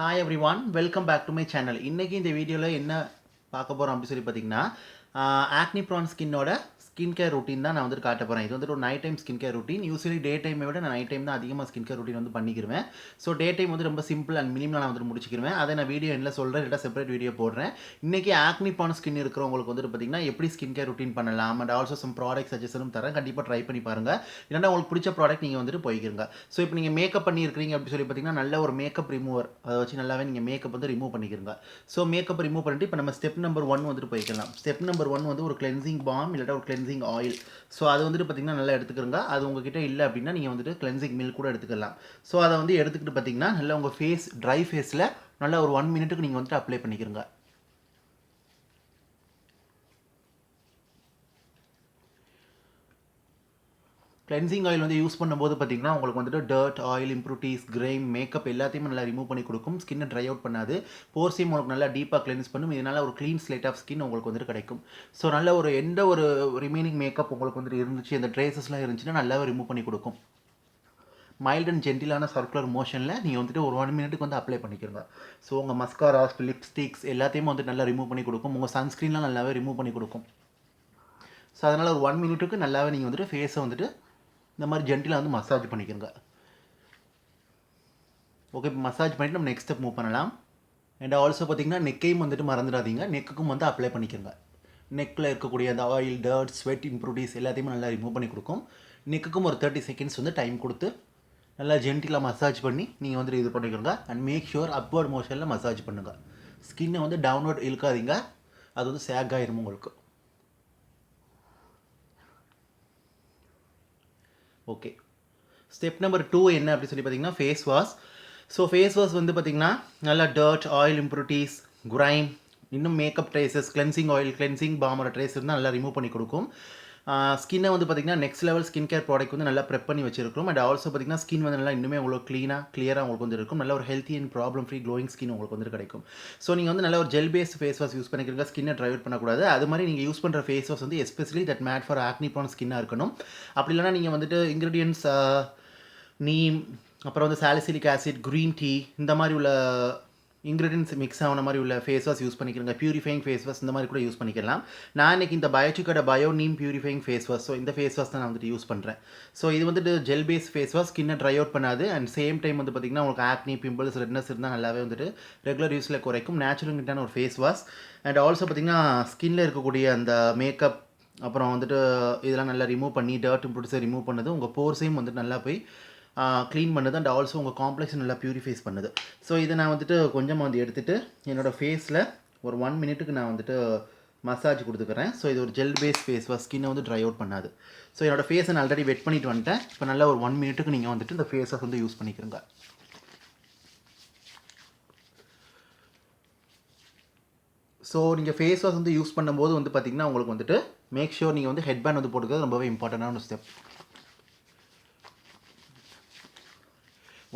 Hi everyone, welcome back to my channel. இன்னைக்கு இந்த வீடியோவில் என்ன பார்க்க போகிறோம் அப்படின்னு சொல்லி பார்த்தீங்கன்னா ஆக்னி ப்ரான் ஸ்கின்னோட ஸ்கின் கேர் ரொட்டீன் தான் நான் வந்துட்டு காட்ட போகிறேன். இது வந்துட்டு ஒரு night time skin care routine. Usually day டைமை விட நான் நைட் டைம் தான் அதிகமாக ஸ்கின் கேர் ரொட்டீன் வந்து பண்ணிக்கிறேன். ஸோ டே டைம் வந்து ரொம்ப சிம்பிள் அண்ட் மினிமம் நான் வந்துட்டு முடிச்சிக்கிறேன். அதை நான் வீடியோ என்ன சொல்கிறேன், இல்லை செப்பரேட் வீடியோ போடுறேன். இன்றைக்கி ஆக்னி ப்ரான் ஸ்கின் இருக்கிறவங்களுக்கு வந்துட்டு பார்த்தீங்கன்னா எப்படி ஸ்கின் கேர் ரொட்டீன் பண்ணலாம் அண்ட் ஆல்சோ சம் ப்ராடக்ட் சஜஷனும் தரேன். கண்டிப்பாக ட்ரை பண்ணி பாருங்கள். இல்லைன்னா உங்களுக்கு பிடிச்ச ப்ராடக்ட் நீங்கள் வந்துட்டு போய்க்கிறங்க. ஸோ இப்போ நீங்கள் மேக்கப் பண்ணியிருக்கிறீங்க அப்படின்னு சொல்லி பார்த்தீங்கன்னா நல்ல ஒரு மேக்கப் ரிமூவர் அதை வச்சு நல்லாவே நீங்கள் மேக்கப் வந்து ரிமூவ் பண்ணிக்கிறங்க. ஸோ மேக்கப் ரிமூவ் பண்ணிட்டு இப்போ நம்ம ஸ்டெப் நம்பர் 1 வந்துட்டு போய்க்கலாம். ஸ்டெப் நம்பர் 1 வந்து ஒரு கிளென்சிங் பாம் இல்லாட்டா ஒரு கிளென்சிங் ஆயில். ஸோ அது வந்துட்டு பார்த்தீங்கன்னா நல்லா எடுத்துக்கிறங்க. அது உங்ககிட்ட இல்லை அப்படின்னா நீங்கள் வந்துட்டு கிளென்சிங் மில்க் கூட எடுத்துக்கலாம். ஸோ அதை வந்து எடுத்துக்கிட்டு பார்த்தீங்கன்னா நல்லா உங்கள் ஃபேஸ் ட்ரை ஃபேஸில் நல்லா ஒரு 1 மினிட்டுக்கு நீங்கள் வந்துட்டு அப்ளை பண்ணிக்கிறங்க. கிளென்சிங் ஆயில் வந்து யூஸ் பண்ணும்போது பார்த்தீங்கன்னா உங்களுக்கு வந்துட்டு dirt, oil, impurities, crime, makeup எல்லாத்தையுமே நல்லா ரிமூவ் பண்ணி கொடுக்கும். ஸ்கின்னை ட்ரை அவுட் பண்ணாது. போர்ஸையும் உங்களுக்கு நல்லா டீப்பாக கிளென்ஸ் பண்ணும். இதனால் ஒரு க்ளீன் ஸ்லேட் ஆஃப் ஸ்கின் உங்களுக்கு வந்துட்டு கிடைக்கும். ஸோ நல்ல ஒரு எந்த ஒரு ரிமைனிங் மேக்கப் உங்களுக்கு வந்துட்டு இருந்துச்சு, அந்த ட்ரேசஸ்லாம் இருந்துச்சுன்னா நல்லாவே ரிமூவ் பண்ணி கொடுக்கும். மைல்ட் அண்ட் ஜென்டிலான சர்க்குலர் மோஷனில் நீங்கள் வந்துட்டு ஒரு 1 மினிட்டுக்கு வந்து அப்ளை பண்ணிக்கிறங்க. ஸோ உங்கள் மஸ்காராஸ், லிப்ஸ்டிக்ஸ் எல்லாத்தையுமே வந்து நல்லா ரிமூவ் பண்ணி கொடுக்கும். உங்கள் சன்ஸ்க்ரீன்லாம் நல்லாவே ரிமூவ் பண்ணி கொடுக்கும். ஸோ அதனால் ஒரு 1 மினிட்டுக்கு நல்லாவே நீங்கள் வந்துட்டு ஃபேஸை வந்துட்டு இந்த மாதிரி ஜென்டிலாக வந்து மசாஜ் பண்ணிக்கிறங்க. ஓகே, இப்போ மசாஜ் பண்ணிவிட்டு நம்ம நெக்ஸ்ட் ஸ்டெப் மூவ் பண்ணலாம். அண்ட் ஆல்சோ பார்த்திங்கன்னா நெக்கையும் வந்துட்டு மறந்துடாதீங்க. நெக்குக்கும் வந்து அப்ளை பண்ணிக்கிறங்க. நெக்கில் இருக்கக்கூடிய அந்த ஆயில், டர்ட், ஸ்வெட், இம்ப்ரூட்டிஸ் எல்லாத்தையுமே நல்லா ரிமூவ் பண்ணி கொடுக்கும். நெக்குக்கும் ஒரு 30 செகண்ட்ஸ் வந்து டைம் கொடுத்து நல்லா ஜென்டிலாக மசாஜ் பண்ணி நீங்கள் வந்துட்டு இது பண்ணிக்கிறங்க. அண்ட் மேக் ஷுர் அப்வர்ட் மோஷனில் மசாஜ் பண்ணுங்கள். ஸ்கின்னை வந்து டவுன்வர்ட் இழுக்காதீங்க, அது வந்து சேக் ஆகிரும் உங்களுக்கு. ஓகே, ஸ்டெப் நம்பர் 2 என்ன அப்படி சொல்லி பார்த்தீங்கன்னா face wash. So face wash வந்து பார்த்திங்கன்னா நல்லா டர்ட், ஆயில், இம்ப்ரூட்டிஸ், கிரைம், இன்னும் makeup traces, cleansing oil, cleansing பாமோட ட்ரேஸ் இருந்தால் நல்லா ரிமூவ் பண்ணி கொடுக்கும். ஸ்கின்னை வந்து பார்த்திங்கன்னா next level skin care product வந்து நல்லா ப்ரெப் பண்ணி வச்சிருக்கும். அண்ட் ஆல்சோ பார்த்திங்கன்னா ஸ்கின் வந்து நல்லா இன்னுமே உங்களுக்கு கிளியராக உங்களுக்கு வந்து இருக்கும். நல்ல ஒரு healthy and problem free glowing skin உங்களுக்கு வந்து கிடைக்கும். ஸோ நீங்கள் வந்து நல்ல ஒரு gel based face wash use பண்ணிக்கிறீங்க, ஸ்கின்னை ட்ரை அவுட் பண்ணக்கூடாது. அது மாதிரி நீங்கள் யூஸ் பண்ணுற ஃபேஸ் வாஷ் வந்து especially that made for acne prone ஸ்கின்னாக இருக்கணும். அப்படி இல்லைனா நீங்கள் வந்துட்டு இன்க்ரீடியன்ஸ் நீம், அப்புறம் வந்து சாலிசிலிக் ஆசிட், க்ரீன் டீ இந்த மாதிரி உள்ள இன்க்ரீடியன்ஸ் மிக்ஸ் ஆன மாதிரி உள்ள ஃபேஸ் வாஷ் யூஸ் பண்ணிக்கிறங்க. பியூரிஃபைங் ஃபேஸ் வாஷ் இந்த மாதிரி கூட யூஸ் பண்ணிக்கலாம். நான் இன்றைக்கி இந்த பயோட்டிக்கோட bio neem purifying face wash, so இந்த ஃபேஸ் வாஷ் தான் நான் வந்துட்டு யூஸ் பண்ணுறேன். ஸோ இது வந்துட்டு ஜெல் பேஸ் ஃபேஸ் வாஷ், ஸ்கின்னை ட்ரை அவுட் பண்ணாது. அண்ட் சேம் டைம் வந்து பார்த்திங்கன்னா உங்களுக்கு ஆக்னி, பிம்பிள்ஸ், ரெட்னஸ் இருந்தால் நல்லாவே வந்துட்டு ரெகுலர் யூஸில் குறைக்கும். நேச்சுரல் ஒரு ஃபேஸ் வாஷ். அண்ட் ஆல்சோ பார்த்திங்கன்னா ஸ்கின்னில் இருக்கக்கூடிய அந்த மேக்கப் அப்புறம் வந்துட்டு இதெல்லாம் நல்லா ரிமூவ் பண்ணி டர்ட் இம்ப்ரூட்டிஸை ரிமூவ் பண்ணது, உங்கள் போர்ஸையும் வந்துட்டு நல்லா போய் க்ளீன் பண்ணுது. அண்ட் ஆல்சோ உங்கள் காம்ப்ளெக்ஸ் நல்லா பியூரிஃபைஸ் பண்ணுது. ஸோ இதை நான் வந்துட்டு கொஞ்சமாக வந்து எடுத்துகிட்டு என்னோடய ஃபேஸில் ஒரு 1 மினிட்டுக்கு நான் வந்துட்டு மசாஜ் கொடுத்துக்கிறேன். ஸோ இது ஒரு ஜெல் பேஸ் ஃபேஸ் வாஷ், ஸ்கின்னை வந்து ட்ரை அவுட் பண்ணாது. ஸோ என்னோடய ஃபேஸை நான் ஆல்ரெடி வெட் பண்ணிட்டு வந்துட்டேன். இப்போ நல்லா ஒரு 1 மினிட்டுக்கு நீங்கள் வந்துட்டு இந்த ஃபேஸ் வாஷ் வந்து யூஸ் பண்ணிக்கிறங்க. ஸோ நீங்கள் ஃபேஸ் வாஷ் வந்து யூஸ் பண்ணும்போது வந்து பார்த்திங்கன்னா உங்களுக்கு வந்துட்டு மேக் ஷூர் நீங்கள் வந்து ஹெட் பேண்ட் வந்து போட்டுக்கிறது ரொம்பவே இம்பார்ட்டண்டான ஒரு ஸ்டெப்.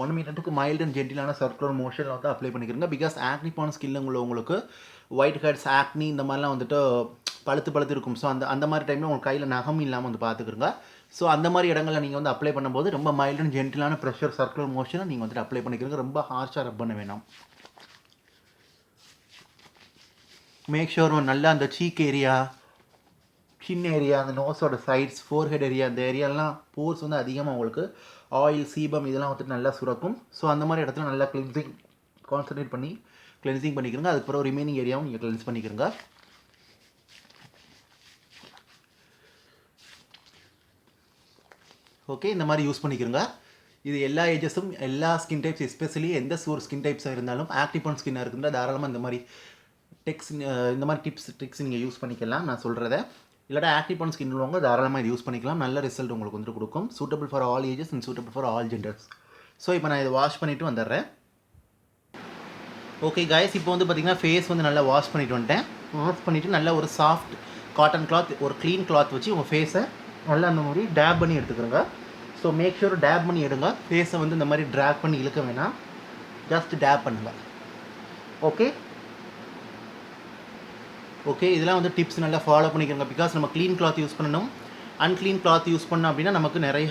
1 மினிட்டுக்கு மைல்டு அண்ட் ஜென்டிலான சர்க்குலர் மோஷனில் வந்து அப்ளை பண்ணிக்கிறங்க. பிகாஸ் ஆக்னி ப்ரான் ஸ்கின்ல உங்களுக்கு ஒயிட் ஹெட்ஸ், ஆக்னி இந்த மாதிரிலாம் வந்துட்டு பழுத்து இருக்கும். ஸோ அந்த மாதிரி டைமில் உங்களுக்கு கையில் நகம் இல்லாமல் வந்து பார்த்துக்கிறங்க. ஸோ அந்த மாதிரி இடங்களில் நீங்கள் வந்து அப்ளை பண்ணும்போது ரொம்ப மைல்டு அண்ட் ஜென்டிலான ப்ரெஷர் சர்க்குலர் மோஷனை நீங்கள் வந்துட்டு அப்ளை பண்ணிக்கிறங்க. ரொம்ப ஹார்ஷாக ரப் பண்ண வேணாம். மேக் ஷூர் நல்லா அந்த சீக் ஏரியா, சின் ஏரியா, அந்த நோஸோட சைட்ஸ், ஃபோர்ஹெட் ஏரியா, அந்த ஏரியாலாம் போர்ஸ் வந்து அதிகமாக உங்களுக்கு ஆயில், சீபம் இதெல்லாம் வந்துட்டு நல்லா சுரக்கும். ஸோ அந்த மாதிரி இடத்துல நல்லா கிளென்சிங் கான்சன்ட்ரேட் பண்ணி கிளென்சிங் பண்ணிக்கிறங்க. அதுக்கப்புறம் ரிமைனிங் ஏரியாவும் நீங்கள் கிளென்ஸ் பண்ணிக்கிறங்க. ஓகே, இந்த மாதிரி யூஸ் பண்ணிக்கிறங்க. இது எல்லா ஏஜஸும், எல்லா ஸ்கின் டைப்ஸ், எஸ்பெஷலி எந்த ஸ்கின் டைப்ஸாக இருந்தாலும் ஆக்டிவ் ப்ரான் ஸ்கின்னாக இருக்குதுன்னா தாராளமாக இந்த மாதிரி இந்த மாதிரி ட்ரிக்ஸ் நீங்கள் யூஸ் பண்ணிக்கலாம் நான் சொல்கிறத. இல்லாட்டா ஆக்டிவ் ப்ரான் ஸ்கின் உள்ளவங்க தாராளமாக இது யூஸ் பண்ணிக்கலாம். நல்ல ரிசல்ட் உங்களுக்கு வந்துட்டு கொடுக்கும். Suitable for all ages and suitable for all genders. So இப்போ நான் இதை வாஷ் பண்ணிவிட்டு வந்துடுறேன். ஓகே கைஸ், இப்போ வந்து பார்த்திங்கன்னா ஃபேஸ் வந்து நல்லா வாஷ் பண்ணிவிட்டு வந்துட்டேன். வாஷ் பண்ணிவிட்டு நல்லா ஒரு சாஃப்ட் காட்டன் கிளாத், ஒரு க்ளீன் கிளாத் வச்சு உங்கள் ஃபேஸை நல்லா அந்த மாதிரி டேப் பண்ணி எடுத்துக்கிறோங்க. ஸோ மேக் ஷூர் டேப் பண்ணி எடுங்க. ஃபேஸை வந்து இந்த மாதிரி ட்ராக் பண்ணி இழுக்க வேணாம், ஜஸ்ட் டேப் பண்ணுங்கள். ஓகே, இதெல்லாம் வந்து டிப்ஸ் நல்லா ஃபாலோ பண்ணிக்கிறோங்க. பிகாஸ் நம்ம க்ளீன் கிளாத் யூஸ் பண்ணணும். அன்க்ளீன் கிளாத் யூஸ் பண்ணோம் அப்படின்னா நமக்கு நிறைய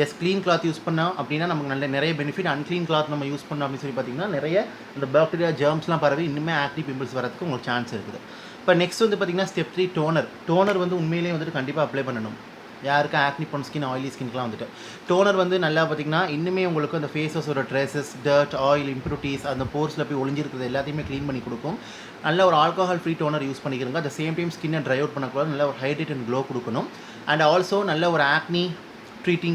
எஸ் க்ளீன் கிளாத் யூஸ் பண்ணோம் அப்படின்னா நமக்கு நிறைய பெனிஃபிட். அன்க்ளீன் கிளாத் நம்ம யூஸ் பண்ணோம் அப்படின்னு சொல்லி பார்த்தீங்கன்னா நிறைய அந்த பாக்டீரியா ஜெர்ம்ஸ்லாம் பரவி இன்னுமே ஆக்னி பிம்பிள்ஸ் வரதுக்கு உங்களுக்கு சான்ஸ் இருக்குது. இப்போ நெக்ஸ்ட் வந்து பார்த்தீங்கன்னா ஸ்டெப் 3 டோனர் வந்து உண்மையிலேயே வந்துட்டு கண்டிப்பாக அப்ளை பண்ணணும். யாருக்கு ஆக்னி ப்ரோன் ஸ்கின், ஆயிலி ஸ்கின்க்குலாம் வந்துட்டு டோனர் வந்து நல்லா பார்த்திங்கன்னா இன்னுமே உங்களுக்கு அந்த ஃபேஸஸோட ட்ரெஸஸ், டர்ட், ஆயில், இம்ப்யூரிட்டிஸ் அந்த போர்ஸில் போய் ஒளிஞ்சிருக்கிறது எல்லாத்தையுமே க்ளீன் பண்ணி கொடுக்கும். நல்ல ஒரு ஆல்கஹால் ஃப்ரீ டோனர் யூஸ் பண்ணிக்கிறங்க. அட் சேம் டைம் ஸ்கின்னை ட்ரை அவுட் பண்ணக்கூடாது, நல்ல ஒரு ஹைட்ரேட் அண்ட் க்ளோ கொடுக்கணும். அண்ட் ஆல்சோ நல்ல ஒரு ஆக்னி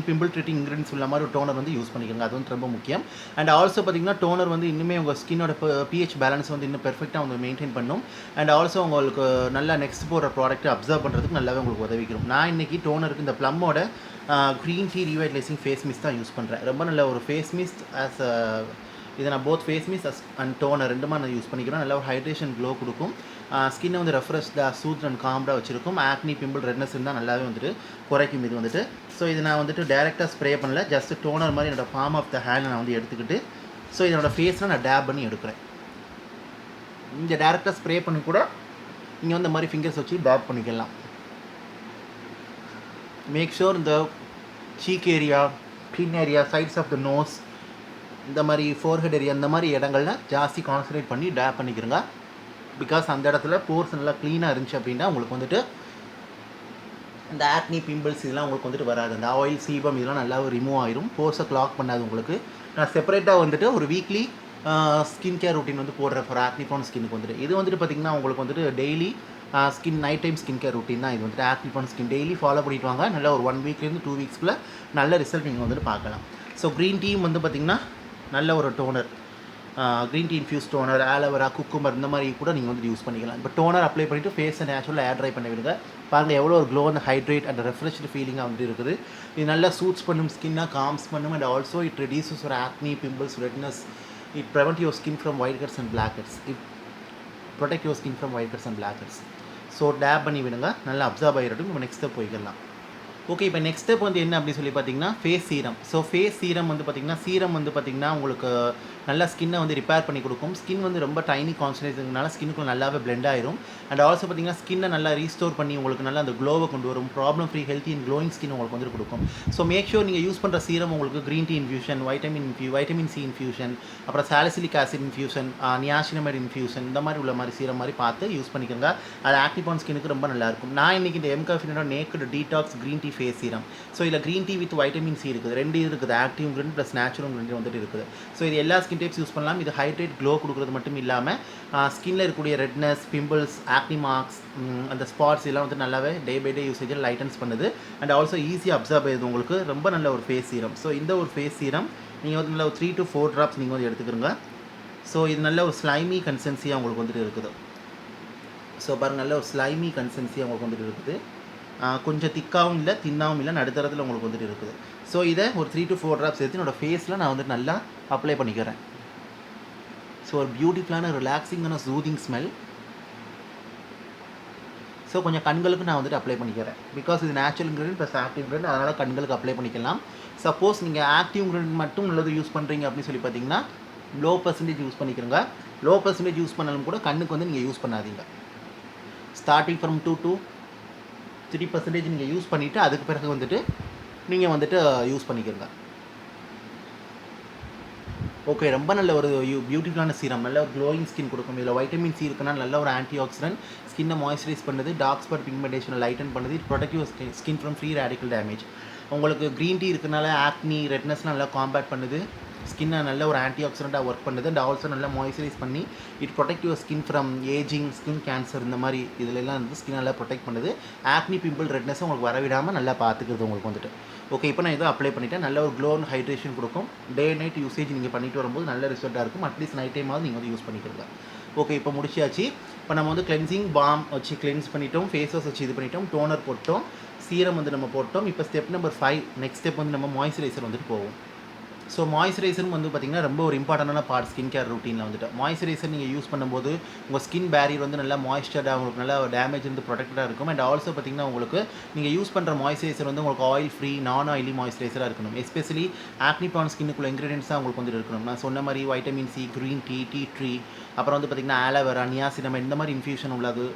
பிம்பிள் ட்ரீட்டிங் இன்க்ரீடியன்ஸ் உள்ள மாதிரி ஒரு டோனர் வந்து யூஸ் பண்ணிக்கோங்க. அது வந்து ரொம்ப முக்கியம். அண்ட் ஆல்சோ பார்த்திங்கன்னா டோனர் வந்து இன்னுமே உங்கள் ஸ்கின்னோட பிஹெச் பேலன்ஸ் வந்து இன்னும் பெர்ஃபெக்டாக வந்து மெயின்டைன் பண்ணும். அண்ட் ஆல்சோ உங்களுக்கு நல்லா நெக்ஸ்ட் போடுற ப்ராடக்ட் அப்சர்வ் பண்ணுறதுக்கு நல்லாவே உங்களுக்கு உதவிக்கும். நான் இன்றைக்கி டோனருக்கு இந்த ப்ளம்மோட green tea revitalising face mist தான் யூஸ் பண்ணுறேன். ரொம்ப நல்ல ஒரு ஃபேஸ் மிஸ்ட் ஆஸ் இதை நான் both face mist and toner ரெண்டுமா நான் யூஸ் பண்ணிக்கிறேன். நல்ல ஒரு ஹைட்ரேஷன் க்ளோ கொடுக்கும். ஸ்கின்னை வந்து ரெஃப்ரெஷ்டாக சூத் அண்ட் காம்டாக வச்சிருக்கும். ஆக்னி, பிம்பிள், ரெட்னஸ் இருந்தால் நல்லாவே வந்துட்டு குறைக்கும் இது வந்துட்டு. ஸோ இது நான் வந்துட்டு டேரெக்டாக ஸ்ப்ரே பண்ணல, ஜஸ்ட் டோனர் மாதிரி என்னோடய ஃபார்ம் ஆஃப் த ஹேண்ட் நான் வந்து எடுத்துக்கிட்டு ஸோ இதனோட ஃபேஸில் நான் டேப் பண்ணி எடுக்கிறேன். இங்கே டேரெக்டாக ஸ்ப்ரே பண்ணி கூட நீங்கள் வந்து இந்த மாதிரி ஃபிங்கர்ஸ் வச்சு டேப் பண்ணிக்கலாம். மேக் ஷூர் இந்த சீக் ஏரியா, பின் area, sides of the nose, இந்த மாதிரி ஃபோர்ஹெட் ஏரியா, இந்த மாதிரி இடங்கள்ல ஜாஸ்தி கான்சன்ட்ரேட் பண்ணி டேப் பண்ணிக்கிறங்க. பிகாஸ் அந்த இடத்துல போர்ஸ் நல்லா க்ளீனாக இருந்துச்சு அப்படின்னா உங்களுக்கு வந்துட்டு இந்த ஆக்னி, பிம்பிள்ஸ் இதெல்லாம் உங்களுக்கு வந்துட்டு வராது. அந்த ஆயில், சீபம் இதெல்லாம் நல்லா ரிமூவ் ஆயிரும். போர்ஸை கிளாக் பண்ணாது உங்களுக்கு. நான் செப்பரேட்டாக வந்துட்டு ஒரு வீக்லி ஸ்கின் கேர் ரொட்டீன் வந்து போடுறேன் ஃபார் ஆக்னி ப்ரோன் ஸ்கின்னுக்கு வந்துட்டு. இது வந்துட்டு பார்த்திங்கன்னா உங்களுக்கு வந்துட்டு daily skin night time skin care routine தான் இது வந்துட்டு. Acne prone skin daily follow பண்ணிட்டு வாங்க. நல்லா ஒரு 1 வீக்லேருந்து 2 வீக்ஸ்க்குள்ளே நல்ல ரிசல்ட் நீங்கள் வந்துட்டு பார்க்கலாம். ஸோ க்ரீன் டீயும் வந்து பார்த்திங்கன்னா நல்ல ஒரு toner, green tea infuse toner, aloe vera, cucumber இந்த மாதிரி கூட நீங்கள் வந்து யூஸ் பண்ணிக்கலாம். இப்போ டோனர் அப்ளை பண்ணிவிட்டு ஃபேஸை நேச்சுரலாக ஏர் ட்ரை பண்ண விடுங்க. பாருங்கள் எவ்வளோ ஒரு glow and hydrate and refreshed ஃபீலிங்காக வந்து இருக்குது. இது நல்லா சூட்ஸ் பண்ணும், ஸ்கின்னாக காம்ஸ் பண்ணும். அண்ட் ஆல்சோ இட் ரெடியூசஸ் ஒரு acne, pimples, redness. It prevent your skin from white heads and black heads. It protect your skin from white heads and black heads. So tap பண்ணி விடுங்க, நல்லா absorb ஆகிடட்டும். இப்போ next step போய்க்கலாம். Okay, இப்போ next step வந்து என்ன அப்படின்னு சொல்லி பார்த்தீங்கன்னா face serum. So face serum வந்து பார்த்திங்கன்னா உங்களுக்கு நல்லா ஸ்கின்னை வந்து ரிப்பேர் பண்ணி கொடுக்கும். ஸ்கின் வந்து ரொம்ப டைனி கான்சன்ட்ரேஷன்னால ஸ்கின்னுக்குள்ள நல்லாவே பிளெண்ட் ஆயிரும். அண்ட் ஆல்சோ பார்த்திங்கன்னா ஸ்கின்னை நல்லா ரீஸ்டோர் பண்ணி உங்களுக்கு நல்லா அந்த க்ளோவை கொண்டு வரும். Problem free, healthy and glowing skin உங்களுக்கு வந்து கொடுக்கும். ஸோ மேக் ஷூர் நீங்கள் யூஸ் பண்ணுற சீரம் உங்களுக்கு green tea infusion, vitamin C infusion, அப்புறம் salicylic acid infusion, niacinamide infusion இந்த மாதிரி உள்ள மாதிரி சீரம் மாதிரி பார்த்து யூஸ் பண்ணிக்கோங்க. அது ஆக்னி ப்ரோன் ஸ்கின்னுக்கு ரொம்ப நல்லாயிருக்கும். நான் இன்றைக்கி இந்த எம்காஃபினோட naked detox green tea face serum. So இதில் green tea with vitamin C இருக்குது, 2 இருக்குது. Active ingredient plus natural ingredient வந்துட்டு இருக்குது. ஸோ இது எல்லா ஸ்கின் டைப்ஸ் யூஸ் பண்ணலாம். இது ஹைட்ரேட், க்ளோ கொடுக்குறது மட்டும் இல்லாமல் ஸ்கின்னில் இருக்கக்கூடிய ரெட்னஸ், பிம்பிள்ஸ், ஆக்னி மார்க்ஸ், அந்த ஸ்பாட்ஸ் இதெல்லாம் வந்து நல்லாவே டே பை டே யூசேஜில் லைட்டன்ஸ் பண்ணுது. அண்ட் ஆல்சோ ஈஸியாக அப்சர்வ் ஆகுது உங்களுக்கு. ரொம்ப நல்ல ஒரு ஃபேஸ் சீரம். ஸோ இந்த ஒரு ஃபேஸ் சீரம் நீங்கள் வந்து நல்ல ஒரு 3 to 4 ட்ராப்ஸ் நீங்கள் வந்து எடுத்துக்கிறங்க. ஸோ இது நல்ல ஒரு ஸ்லைமி கன்சிஸ்டன்சியாக உங்களுக்கு வந்துட்டு இருக்குது. ஸோ பாருங்கள், நல்ல ஒரு ஸ்லைமி கன்சிஸ்டன்சியாக உங்களுக்கு வந்துட்டு இருக்குது. கொஞ்சம் திக்காகவும் இல்லை, தின்னாகவும் இல்லை, நடுத்தரத்தில் உங்களுக்கு வந்துட்டு இருக்குது. ஸோ இதை ஒரு 3 to 4 ட்ராப்ஸ் எடுத்து என்னோடய ஃபேஸில் நான் வந்துட்டு நல்லா அப்ளை பண்ணிக்கிறேன். ஸோ ஒரு பியூட்டிஃபுல்லான ரிலாக்ஸிங்கான சூதிங் ஸ்மெல். ஸோ கொஞ்சம் கண்களுக்கு நான் வந்துட்டு அப்ளை பண்ணிக்கிறேன். பிகாஸ் இது natural ingredient plus active ingredient, அதனால் கண்களுக்கு அப்ளை பண்ணிக்கலாம். சப்போஸ் நீங்கள் ஆக்டிவ் இன்க்ரீடியன்ட் மட்டும் உள்ளது யூஸ் பண்ணுறீங்க அப்படின்னு சொல்லி பார்த்தீங்கன்னா லோ பர்சன்டேஜ் யூஸ் பண்ணிக்கிறங்க. லோ பர்சன்டேஜ் யூஸ் பண்ணாலும் கூட கண்ணுக்கு வந்து நீங்கள் யூஸ் பண்ணாதீங்க. ஸ்டார்டிங் ஃப்ரம் 2 to 3% நீங்கள் யூஸ் பண்ணிவிட்டு அதுக்கு பிறகு வந்துட்டு நீங்கள் வந்துட்டு யூஸ் பண்ணிக்கிறங்க. ஓகே, ரொம்ப நல்ல ஒரு பியூட்டிஃபுல்லான சீரம், நல்ல ஒரு க்ளோயிங் ஸ்கின் கொடுக்கும். இதில் வைட்டமின் சி இருக்குன்னா நல்ல ஒரு ஆன்டி ஆக்சிடென்ட், ஸ்கின்னை மாய்ஸ்சரைஸ் பண்ணுது, டார்க் ஸ்பாட் பிக்மெண்டேஷனை லைட்டன் பண்ணுது. It protect your skin from free radical damage. உங்களுக்கு க்ரீன் டீ இருக்கனால ஆக்னி, ரெட்னஸ்லாம் நல்லா காம்பேட் பண்ணுது. ஸ்கின்னை நல்ல ஒரு ஆன்டி ஆக்சிடென்ட்டாக ஒர்க் பண்ணுது. அண்ட் ஆல்சோ நல்லா மாய்ஸ்சரைஸ் பண்ணி it protect your skin from ageing, skin cancer இந்த மாதிரி இதிலெல்லாம் வந்து ஸ்கின் நல்லா ப்ரொடெக்ட் பண்ணுது. ஆக்னி, பிம்பிள், ரெட்னஸ் உங்களுக்கு வரவிடாமல் நல்லா பார்த்துக்குது உங்களுக்கு வந்துட்டு. ஓகே, இப்போ நான் இதை அப்ளை பண்ணிவிட்டேன். நல்ல ஒரு க்ளோ அண்ட் ஹைட்ரேஷன் கொடுக்கும். டே நைட் யூசேஜ் நீங்கள் பண்ணிட்டு வரும்போது நல்ல ரிசல்ட்டாக இருக்கும். அட்லீஸ்ட் நைட் டைமாவது நீங்கள் வந்து யூஸ் பண்ணிக்கிறீங்க. ஓகே, இப்போ முடிச்சாச்சு. இப்போ நம்ம வந்து கிளென்சிங் பாம் வச்சு கிளென்ஸ் பண்ணிட்டோம், ஃபேஸ் வாஷ் வச்சு இது பண்ணிட்டோம், டோனர் போட்டோம், சீரம் வந்து நம்ம போட்டோம். இப்போ ஸ்டெப் நம்பர் 5, நெக்ஸ்ட் ஸ்டெப் வந்து நம்ம மாய்ஸ்சரைசர் வந்துட்டு போவோம். ஸோ மாய்ஸ்சரைசரும் வந்து பார்த்திங்கன்னா ரொம்ப ஒரு இம்பார்ட்டண்டான பார்ட் ஸ்கின் கேர் ரூட்டீனில் வந்துட்டு. மாய்ஸ்சரைசர் நீங்கள் யூஸ் பண்ணும்போது உங்கள் ஸ்கின் பேரியர் வந்து நல்லா மாய்ஸ்சர்டாக, உங்களுக்கு நல்லா டேமேஜ் வந்து ப்ரொடெக்டடாக இருக்கும். அண்ட் ஆல்சோ பார்த்திங்கன்னா உங்களுக்கு நீங்கள் யூஸ் பண்ணுற மாய்ஸ்சரைசர் வந்து உங்களுக்கு ஆயில் ஃப்ரீ, நான் ஆயிலி மாய்ஸ்சரைசராக இருக்கணும். எஸ்பெஷலி ஆக்னி ப்ரோன் ஸ்கின்னுக்குள்ள இன்க்ரீடியன்ஸ் தான் உங்களுக்கு வந்துட்டு இருக்கணும். நான் சொன்ன மாதிரி vitamin C, green tea, tea tree, அப்புறம் வந்து பார்த்திங்கன்னா ஆலோவேரா, நியாசினமைட் இந்த மாதிரி இன்ஃபியூஷன்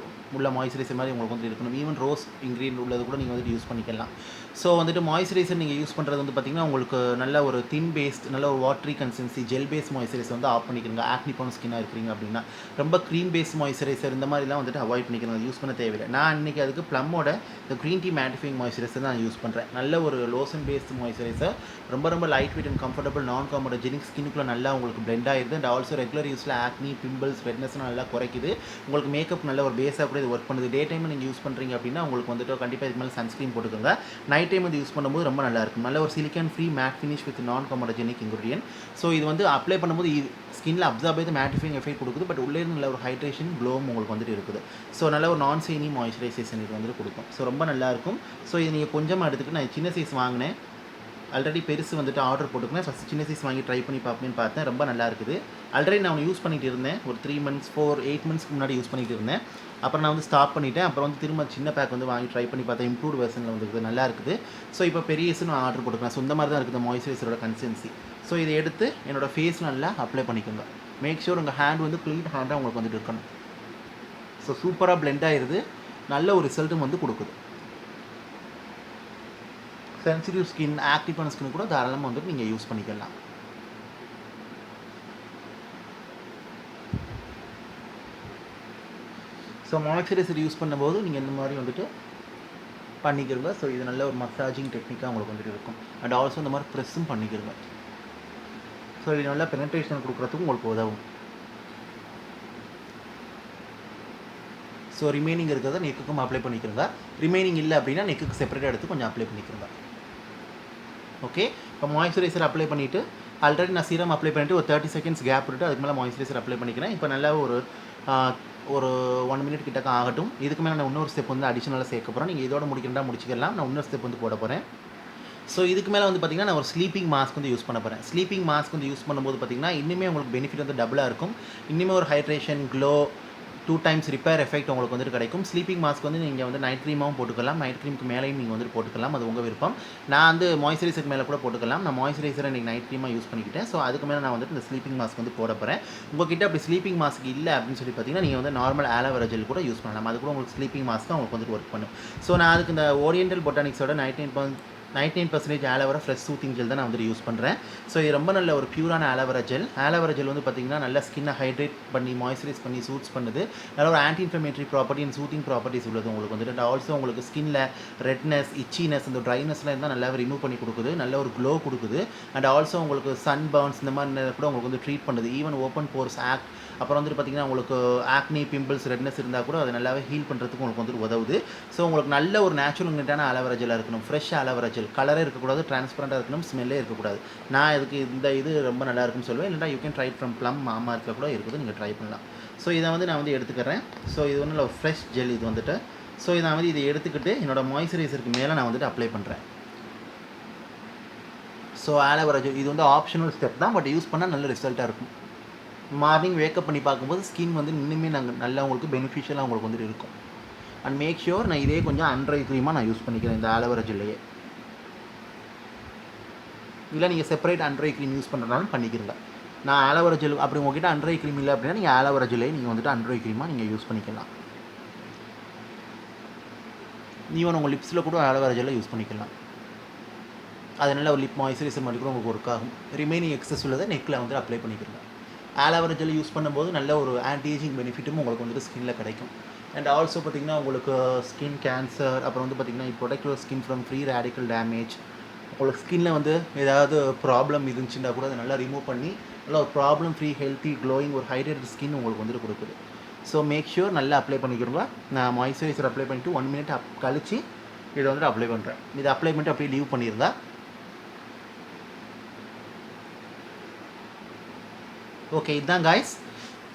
உள்ள மாய்ஸ்சரைசர் மாதிரி உங்களுக்கு வந்து இருக்கணும். ஈவன் ரோஸ் இன்க்ரீடியன்ட் உள்ளது கூட நீங்கள் வந்துட்டு யூஸ் பண்ணிக்கலாம். ஸோ வந்துட்டு மாய்ஸ்சரைசர் நீங்கள் யூஸ் பண்ணுறது வந்து பார்த்திங்கன்னா உங்களுக்கு நல்ல ஒரு தின் பேஸ்ட் நல்ல ஒரு watery consistency gel based moisturiser வந்து ஆஃப் பண்ணிக்கிறீங்க ஆக்னி ப்ரோன் ஸ்கின்னாக இருக்கிறீங்க அப்படின்னா. ரொம்ப க்ரீம் பேஸ்ட் மாய்ஸ்சரைசர் இந்த மாதிரிலாம் வந்துட்டு அவாய்ட் பண்ணிக்கிறேன், யூஸ் பண்ண தேவையில்லை. நான் இன்றைக்கி அதுக்கு ப்ளம்மோட இந்த க்ரீன் டீ மேட்டிஃபைங் மாய்ஸ்சரைசர் தான் யூஸ் பண்ணுறேன். நல்ல ஒரு லோஷன் பேஸ்ட் மாய்ஸ்சரைசர், ரொம்ப light weight and comfortable, non comedogenic, ஸ்கின்னுக்குள்ளே நல்லா உங்களுக்கு பிளெண்ட் ஆகிடுது. அண்ட் ஆல்சோ ரெகுலர் யூஸில் ஆக்னி, பிம்பிள்ஸ், ரெட்னஸ் நல்லா குறைக்குது. உங்களுக்கு மேக்கப் நல்ல ஒரு பேஸாக கூட இது ஒர்க் பண்ணுது. டே டைம் நீங்கள் யூஸ் பண்ணுறீங்க அப்படின்னா உங்களுக்கு வந்துட்டு கண்டிப்பாக இதுக்கு மேலே சன்ஸ்க்ரீன் போட்டுக்கோங்க. நைட் டைம் வந்து யூஸ் பண்ணும்போது ரொம்ப நல்லா இருக்கும். நல்ல ஒரு silicon free matte finish with நான் காமடோஜெனிக் இன்கிரிடியன்ட். ஸோ இது வந்து அப்ளை பண்ணும்போது ஸ்கின்ல அப்சர்வ் ஆகிது மேட்டிஃபைங் எஃபெக்ட் கொடுக்குது. பட் உள்ளே நல்ல ஒரு ஹைட்ரேஷன் க்ளோவும் உங்களுக்கு வந்துட்டு இருக்குது. ஸோ நல்ல ஒரு நான் சைனி மாய்ஸ்சரைசேஷன் இது வந்துட்டு கொடுக்கும். ஸோ ரொம்ப நல்லாயிருக்கும். ஸோ இது நீங்கள் கொஞ்சமாக எடுத்துக்கிட்டு நான் சின்ன சைஸ் வாங்கினேன், ஆல்ரெடி பெருசு வந்துட்டு ஆர்டர் போட்டுக்கேன். ஃபஸ்ட் சின்ன சைஸ் வாங்கி ட்ரை பண்ணி பார்ப்பேன்னு பார்த்தேன், ரொம்ப நல்லா இருக்குது. ஆல்ரெடி நான் யூஸ் பண்ணிகிட்டு இருந்தேன், ஒரு 3 months 8 monthsக்கு முன்னாடி யூஸ் பண்ணிகிட்டு இருந்தேன். அப்புறம் நான் வந்து ஸ்டாப் பண்ணிவிட்டேன். அப்புறம் வந்து திரும்ப சின்ன பேக் வந்து வாங்கி ட்ரை பண்ணி பார்த்தேன், இம்ப்ரூவ்ட் வெர்ஷனில் வந்துருக்குது, நல்லா இருக்குது. ஸோ இப்போ பெரியசு நான் ஆர்டர் போட்டுக்கிறேன். ஸோ இந்த மாதிரி தான் இருக்குது மாய்ஸ்சரைசரோட கன்சிஸ்டன்சி. ஸோ இதை எடுத்து என்னோடய ஃபேஸ் நல்லா அப்ளை பண்ணிக்கோங்க. மேக் ஷூர் உங்கள் ஹேண்ட் வந்து க்ளீன் ஹேண்டாக உங்களுக்கு வந்துட்டு இருக்கணும். ஸோ சூப்பராக பிளெண்ட் ஆகிடுது, நல்ல ஒரு ரிசல்ட்டும் வந்து கொடுக்குது. சென்சிட்டிவ் ஸ்கின், ஆக்டிவான ஸ்கின் கூட தாராளமாக வந்துட்டு நீங்கள் யூஸ் பண்ணிக்கலாம். ஸோ மாய்ஸ்சரைசர் யூஸ் பண்ணும்போது நீங்கள் இந்த மாதிரி வந்துட்டு பண்ணிக்கிறங்க. ஸோ இது நல்ல ஒரு மசாஜிங் டெக்னிக்காக உங்களுக்கு வந்துட்டு இருக்கும். அண்ட் ஆல்சோ இந்த மாதிரி ப்ரெஸ்ஸும் பண்ணிக்கிறங்க. ஸோ இது நல்லா பெனட்ரேஷன் கொடுக்குறதுக்கும் உங்களுக்கு உதவும். ஸோ ரிமைனிங் இருக்கிறத நெக்குக்கும் அப்ளை பண்ணிக்கிறங்க. ரிமைனிங் இல்லை அப்படின்னா நெக்குக்கு செப்பரேட்டாக எடுத்து கொஞ்சம் அப்ளை பண்ணிக்கிறங்க. ஓகே, இப்போ மாய்ஸ்சரைசர் அப்ளை பண்ணிவிட்டு ஆல்ரெடி நான் சீரம் அப்ளை பண்ணிவிட்டு ஒரு 30 seconds கேப் விட்டு அதுக்கு மேலே மாய்ஸ்சரைசர் அப்ளை பண்ணிக்கிறேன். இப்போ நல்லா ஒரு 1 minute கிட்டக்க ஆகட்டும். இதுக்கு மேலே நான் இன்னொரு ஸ்டெப் வந்து அடிஷனலாக சேர்க்க போகிறேன். நீங்கள் இதோட முடிச்சிக்கலாம். நான் இன்னொரு ஸ்டெப் வந்து போட போகிறேன். ஸோ இதுக்கு மேலே வந்து பார்த்திங்கன்னா நான் ஒரு ஸ்லீப்பிங் மாஸ்க் வந்து யூஸ் பண்ண போகிறேன். ஸ்லீப்பிங் மாஸ்க் வந்து யூஸ் பண்ணும்போது பார்த்திங்கன்னா இன்னுமே உங்களுக்கு பெனிஃபிட் வந்து டபுளாக இருக்கும். இன்னுமே ஒரு hydration, glow, 2 times repair effect உங்களுக்கு வந்துட்டு கிடைக்கும். ஸ்லீப்பிங் மாஸ்க் வந்து நீங்கள் வந்து நைட் க்ரீமாகவும் போட்டுக்கலாம், நைட் க்ரீமுக்கு மேலேயும் நீங்கள் வந்துட்டு போட்டுக்கலாம், அது உங்கள் விருப்பம். நான் வந்து மாய்ஸ்சரைசருக்கு மேலே கூட போட்டுக்கலாம். நான் மாய்ஸ்சரைசரை இன்றைக்கி நைட் க்ரீமாக யூஸ் பண்ணிக்கிட்டேன். ஸோ அதுக்கு மேலே நான் வந்துட்டு இந்த ஸ்லீப்பிங் மாஸ்க் வந்து போட போகிறேன். உங்கள்கிட்ட அப்படி ஸ்லீப்பிங் மாஸ்க் இல்லை அப்படின்னு சொல்லி பார்த்தீங்கன்னா நீங்கள் வந்து நார்மல் ஆலோவேரா ஜெல் கூட யூஸ் பண்ணலாம். அது கூட உங்களுக்கு ஸ்லீப்பிங் மாஸ்க்கு உங்களுக்கு வந்துட்டு ஒர்க் பண்ணும். ஸோ நான் அதுக்கு இந்த ஓரியண்டல் பொட்டானிக்ஸோட 99% ஆலோவேரா ஃப்ரெஷ் சூத்திங் ஜெல் தான் நான் வந்து யூஸ் பண்ணுறேன். ஸோ இது ரொம்ப நல்ல ஒரு பியூரான ஆலோவேரா ஜெல். ஆலோவேரா ஜெல் வந்து பார்த்திங்கன்னா நல்லா ஸ்கின்னை ஹைட்ரேட் பண்ணி மாய்ஸ்சரைஸ் பண்ணி சூட்ஸ் பண்ணுது. நல்ல ஒரு anti inflammatory property and soothing properties உள்ளது உங்களுக்கு வந்துட்டு. அண்ட் ஆல்சோ உங்களுக்கு ஸ்கின்னில் ரெட்னஸ், இச்சினஸ், இந்த ட்ரைனஸ்லாம் இருந்தால் நல்லா ரிமூவ் பண்ணி கொடுக்குது, நல்ல ஒரு க்ளோ கொடுக்குது. அண்ட் ஆல்சோ உங்களுக்கு சன் பர்ன்ஸ் இந்த மாதிரி கூட உங்களுக்கு வந்து ட்ரீட் பண்ணுது. ஈவன் ஓப்பன் போர்ஸ் அப்புறம் வந்துட்டு பார்த்திங்கன்னா உங்களுக்கு ஆக்னி, பிம்பிள்ஸ், ரெட்னஸ் இருந்தால் கூட அதை நல்லாவே ஹீல் பண்ணுறதுக்கு உங்களுக்கு வந்துட்டு உதவுது. ஸோ உங்களுக்கு நல்ல ஒரு நேச்சுரல் இன்கிரிடியன்ட்டான ஆலோவேரா ஜெல்லாக இருக்கணும். ஃப்ரெஷ் ஆலோவேரா ஜெல், கலரே இருக்கக்கூடாது, டிரான்ஸ்பரண்டாக இருக்கணும், ஸ்மெல்லே இருக்கக்கூடாது. நான் இதுக்கு இது ரொம்ப நல்லா இருக்குன்னு சொல்லுவேன். இல்லைனா you can try from plum, மாமா இருக்க கூட இருக்குது, நீங்கள் ட்ரை பண்ணலாம். ஸோ இதை வந்து நான் வந்து எடுத்துக்கிறேன். ஸோ இது வந்து ஒரு ஃப்ரெஷ் ஜெல் இது வந்துட்டு. ஸோ நான் வந்து இதை எடுத்துக்கிட்டு என்னோடய மாய்ஸ்சரைசருக்கு மேலே நான் வந்துட்டு அப்ளை பண்ணுறேன். ஸோ ஆலோவேரா ஜெல் இது வந்து ஆப்ஷனல் ஸ்டெப் தான், பட் யூஸ் பண்ணால் நல்ல ரிசல்ட்டாக இருக்கும். மார்னிங் வேக்கப் பண்ணி பார்க்கும்போது ஸ்கின் வந்து இன்னுமே நல்லா உங்களுக்கு பெனிஃபிஷியலாக உங்களுக்கு வந்துட்டு இருக்கும். அண்ட் மேக் ஷுர் நான் இதே கொஞ்சம் அண்டர் ஐ க்ரீமாக நான் யூஸ் பண்ணிக்கிறேன் இந்த ஆலோவேரா ஜெல்லையே. இல்லை நீங்கள் separate under eye cream use பண்ணுறதுனாலும் பண்ணிக்கிறீங்க. நான் ஆலோவேரா ஜெல் அப்படி உங்கள்கிட்ட அண்டர் ஐ க்ரீம் இல்லை அப்படின்னா நீங்கள் ஆலோவேரா ஜெல்லையே நீங்கள் வந்துட்டு அண்டர் ஐ க்ரீமாக நீங்கள் யூஸ் பண்ணிக்கலாம். ஈவன் உங்கள் லிப்ஸில் கூட ஆலோவேரா ஜெல்லை யூஸ் பண்ணிக்கலாம். அது நல்ல ஒரு லிப் மாய்ஸ்சரைசர் மாதிரி கூட உங்களுக்கு ஒர்க் ஆகும். ரிமைனிங் எக்ஸஸ் உள்ளதை நெக்கில் வந்து அப்ளை பண்ணிக்கலாம். ஆலோவேரா ஜெல் யூஸ் பண்ணும்போது நல்ல ஒரு ஆன்டி ஏஜிங் பெனிஃபிட்டும் உங்களுக்கு வந்துட்டு ஸ்கின்னில் கிடைக்கும். அண்ட் ஆல்சோ பார்த்திங்கன்னா உங்களுக்கு ஸ்கின் கேன்சர், அப்புறம் வந்து பார்த்திங்கன்னா protect your skin from free radical damage. உங்களுக்கு ஸ்கின்னில் வந்து ஏதாவது ப்ராப்ளம் இருந்துச்சுன்னா கூட அதை நல்லா ரிமூவ் பண்ணி நல்லா ஒரு ப்ராப்ளம் ஃப்ரீ, ஹெல்த்தி, க்ளோயிங், ஒரு ஹைட்ரேட்டட் ஸ்கின் உங்களுக்கு வந்துட்டு கொடுக்குது. ஸோ மேக் ஷுர் நல்லா அப்ளை பண்ணிக்கிறோங்க. நான் மாய்ஸ்சரைசர் அப்ளை பண்ணிவிட்டு 1 minute கழிச்சு இதை வந்துட்டு அப்ளை பண்ணுறேன். இதை அப்ளை பண்ணிட்டு அப்படியே லீவ் பண்ணிடுங்க. ஓகே, இதுதான் guys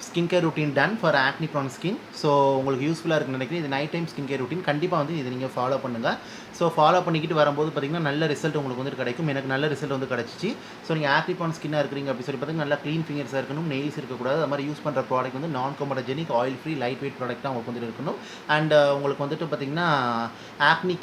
skin care routine done for acne prone skin. So உங்களுக்கு யூஸ்ஃபுல்லாக இருக்குன்னு நினைக்கிறேன். இது night time skin care routine கண்டிப்பாக வந்து இதை நீங்கள் ஃபாலோ பண்ணுங்கள். ஸோ ஃபாலோ பண்ணிக்கிட்டு வரும்போது பார்த்திங்கன்னா நல்ல ரிசல்ட் உங்களுக்கு வந்துட்டு கிடைக்கும். எனக்கு நல்ல ரிசல்ட் வந்து கிடச்சிச்சு. ஸோ நீங்கள் ஆக்னி ப்ரான் ஸ்கின்னாக இருக்கிறீங்க அப்படி சொல்லி பார்த்திங்கன்னா நல்லா க்ளீன் ஃபிங்கர்ஸாக இருக்கணும், நெயில்ஸ் இருக்கக்கூடாது. அது மாதிரி யூஸ் பண்ணுற ப்ராடக்ட் வந்து non comedogenic, oil free, light weight product தான் உங்களுக்கு வந்துட்டு இருக்கணும். அண்ட் உங்களுக்கு வந்துட்டு பார்த்திங்கன்னா ஆக்னி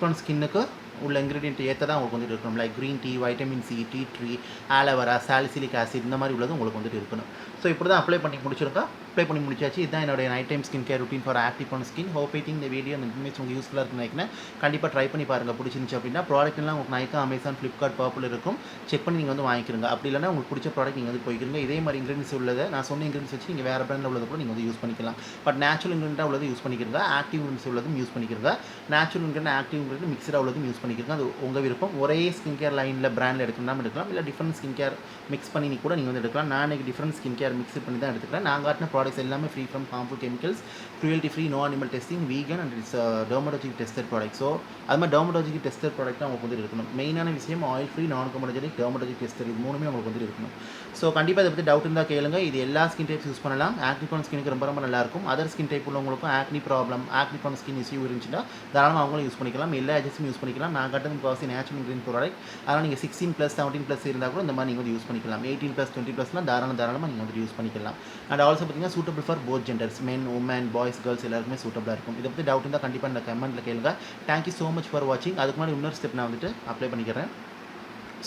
ப்ரான் ஸ்கின்னுக்கு உள்ள இன்க்ரீடியன்ட் ஏற்ற தான் உங்களுக்கு வந்துட்டு இருக்கணும். Like green tea, vitamin C, tea tree, aloe vera, salicylic acid இந்த மாதிரி உள்ளது உங்களுக்கு வந்துட்டு இருக்கணும். ஸோ இப்படி தான் அப்ளை பண்ணி முடிச்சிருக்கா. அப்ளை பண்ணி முடிச்சாச்சு. இதுதான் என்னோட night time skin care routine for active prone skin. Hope I think இந்த வீடியோ அந்த இன்ஃபர்மேஷன் உங்களுக்கு யூஸ்ஃபுல்லாக இருக்குன்னு நினைக்கிறேன். கண்டிப்பாக ட்ரை பண்ணி பாருங்கள். பிடிச்சிருந்துச்சு அப்படின்னா ப்ராடக்ட் எல்லாம் உங்களுக்கு Nykaa, Amazon, Flipkart, Purplle இருக்கும். செக் பண்ணி நீங்கள் வந்து வாங்கிக்கிறங்க. அப்படி இல்லைனா உங்களுக்கு பிடிச்ச ப்ராடக்ட் நீங்கள் வந்து போய்க்கிறங்க. இதே மாதிரி இன்க்ரீடியன்ஸ் உள்ளதை நான் சொன்ன இன்க்ரீடியன்ஸ் வச்சு நீங்கள் வேறு பிராண்டில் உள்ளது கூட நீங்கள் வந்து யூஸ் பண்ணிக்கலாம். பட் நேச்சுரல் இன்க்ரீடியன்ட்டாக உள்ளது யூஸ் பண்ணிக்கிறங்க. ஆக்டிவ் இன்க்ரீடியன்ஸ் உள்ளதும் யூஸ் பண்ணிக்கிறங்க. நேச்சுரல் இன்க்ரீடியன்ட், ஆக்டிவ் இன்க்ரீடியன்ட் மிக்சடாக உள்ளதும் யூஸ் பண்ணிக்கிறங்க. அது உங்கள் விருப்பம். ஒரே ஸ்கின் கேர் லைனில் பிராண்டில் எடுக்கலாம், இல்லை டிஃப்ரெண்ட் ஸ்கின் கேர் மிக்ஸ் பண்ணி கூட நீங்கள் வந்து எடுக்கலாம். நான் இன்றைக்கி டிஃப்ரெண்ட் ஸ்கின் கேர் மிக்ஸ் பண்ணி தான் எடுத்துக்கிறேன். நான் காட்டின ப்ராடக்ட்ஸ் எல்லாமே free from harmful chemicals, cruelty free, no animal testing, vegan and it's dermatologic tested product. So அது மாதிரி dermatologic tested product தான் உங்களுக்கு வந்து இருக்கணும். மெயினான விஷயம் ஆயில் ஃப்ரீ, நான் கமர்ஜிக், dermatologic tested, இது மூணுமே உங்களுக்கு வந்து இருக்கணும். ஸோ கண்டிப்பாக இதை பற்றி டவுட் இருந்தால் கேளுங்க. இது எல்லா ஸ்கின் டைப்ஸ் யூஸ் பண்ணலாம். ஆக்னி ப்ரோன் ஸ்கினுக்கு ரொம்ப ரொம்ப நல்லாயிருக்கும். அதர் ஸ்கின் டைப் உள்ளவங்களுக்கும் acne problem, acne prone skin issue இருந்துச்சுன்னா தாராளமாக அவங்களும் யூஸ் பண்ணிக்கலாம். எல்லா ஏஜஸும் யூஸ் பண்ணிக்கலாம். நான் கட்டது முக்கால்வாசி நேச்சுரல் இன்க்ரீடியன்ட் ப்ராடக்ட். அதனால் நீங்கள் 16+, 17+ இருந்தால் கூட இந்த மாதிரி நீங்கள் வந்து யூஸ் பண்ணிக்கலாம். 18+, 20+லாம் தாராளமாக நீங்கள் வந்து யூஸ் பண்ணிக்கலாம். அண்ட் ஆல்சோ பார்த்தீங்கன்னா suitable for both genders, men, women, boys, girls எல்லாருக்குமே சூட்டபிளாக இருக்கும். இதை பற்றி டவுட் இருந்தால் கண்டிப்பாக இந்த கமெண்ட்டில் கேளுங்க. தேங்க்யூ ஸோ மச் ஃபார் வாட்சிங். அதுக்கு முன்னாடி இன்னொரு ஸ்டெப் நான் வந்துட்டு அப்ளை பண்ணிக்கிறேன்.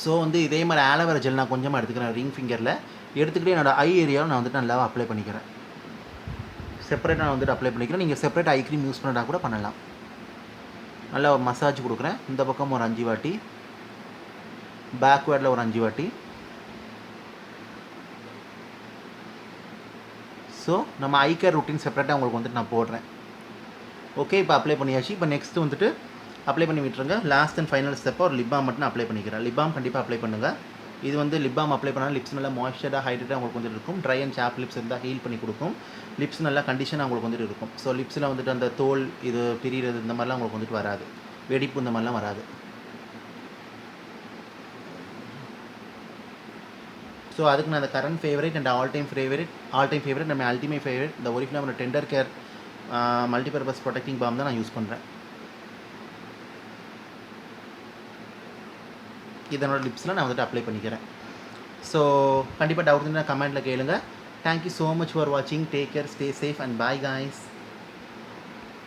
ஸோ வந்து இதே மாதிரி ஆலோவேரா ஜெல் நான் கொஞ்சமாக எடுத்துக்கிறேன் ரிங் ஃபிங்கரில் எடுத்துக்கிட்டு என்னோட ஐ ஏரியாவில் நான் வந்துட்டு நல்லா அப்ளை பண்ணிக்கிறேன். செப்பரேட்டாக நான் வந்துட்டு அப்ளை பண்ணிக்கிறேன். நீங்கள் செப்பரேட் ஐ க்ரீம் யூஸ் பண்ணால் கூட பண்ணலாம். நல்லா ஒரு மசாஜ் கொடுக்குறேன். இந்த பக்கம் ஒரு 5 வாட்டி, பேக்வேர்டில் ஒரு 5 வாட்டி. ஸோ நம்ம ஐ கேர் ரொட்டீன் செப்பரேட்டாக உங்களுக்கு வந்துட்டு நான் போடுறேன். ஓகே, இப்போ அப்ளை பண்ணியாச்சு. இப்போ நெக்ஸ்ட்டு வந்துட்டு அப்ளை பண்ணி விட்டுருங்க. லாஸ்ட் அண்ட் ஃபைனல் ஸ்டெப்பாக ஒரு லிப் பாம் மட்டும் நான் அப்ளை பண்ணிக்கிறேன். லிப் பாம் கண்டிப்பாக அப்ளை பண்ணுங்கள். இது வந்து லிப் பாம் அப்ளை பண்ணால் லிப்ஸ் நல்லா மாய்ஸ்சராக, ஹைட்ரேட்டாக உங்களுக்கு வந்துட்டு இருக்கும். ட்ரை அண்ட் சாப் லிப்ஸ் இருந்தால் ஹீல் பண்ணி கொடுக்கும். லிப்ஸ் நல்லா கண்டிஷனாக உங்களுக்கு வந்துட்டு இருக்கும். ஸோ லிப்ஸில் வந்துட்டு அந்த தோல் இது பிரிகிறது இந்த மாதிரிலாம் உங்களுக்கு வந்துட்டு வராது. வெடிப்பு இந்த மாதிரிலாம் வராது. ஸோ அதுக்கு நான் அந்த current favourite and all time favourite நம்ம அல்டிமேட் ஃபேவரட் இந்த ஒரிஃப்ளேமோட tender care multipurpose protecting balm தான் நான் யூஸ் பண்ணுறேன். இதனோட லிப்ஸில் நான் வந்துட்டு அப்ளை பண்ணிக்கிறேன். ஸோ கண்டிப்பாக டவுட் இருந்தால் கமெண்ட்டில் கேளுங்க. தேங்க்யூ ஸோ மச் ஃபார் வாட்சிங். Take care, stay safe and bye guys.